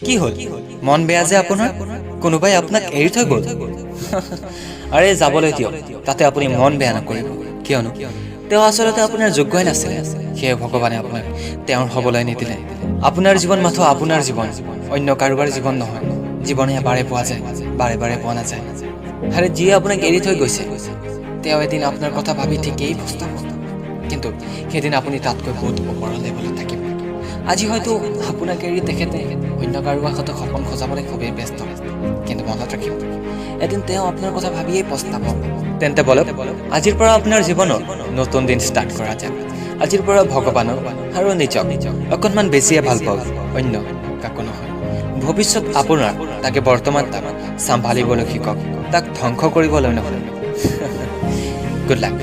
কি হল মন বেয়া যে আপোনাৰ কোনোবাই আপোনাক এৰি থৈ গ'ল আৰে যাবলৈ দিয়ক তাতে আপুনি মন বেয়া নকৰিব কিয়নো তেওঁ আচলতে আপোনাৰ যোগ্যই নাছিলে সেয়ে ভগৱানে আপোনাক তেওঁৰ হ'বলৈ নিদিলে আপোনাৰ জীৱন মাথো আপোনাৰ জীৱন অন্য কাৰোবাৰ জীৱন নহয় জীৱনে এবাৰে পোৱা যায় বাৰে বাৰে পোৱা নাযায় আৰে যিয়ে আপোনাক এৰি থৈ গৈছে তেওঁ এদিন আপোনাৰ কথা ভাবি ঠিকেই পস্তাব কিন্তু সেইদিন আপুনি তাতকৈ বহুত ওপৰৰ লেভেলত থাকিব আজি হয়তো আপোনাক এৰি তেখেতে অন্য কাৰোবাৰ সৈতে সপোন সজাবলৈ খুবেই ব্যস্ত কিন্তু মনত ৰাখিব এদিন তেওঁ আপোনাৰ কথা ভাবিয়েই পস্তাব তেন্তে বলক আজিৰ পৰা আপোনাৰ জীৱনত নতুন দিন ষ্টাৰ্ট কৰা যাক আজিৰ পৰা ভগৱানক আৰু নিজক অকণমান বেছিয়ে ভাল পাওক অন্য কাকো নহয় ভৱিষ্যত আপোনাৰ তাকে বৰ্তমান তাক চম্ভালিবলৈ শিকক তাক ধ্বংস কৰিবলৈ নহয় গুড লাক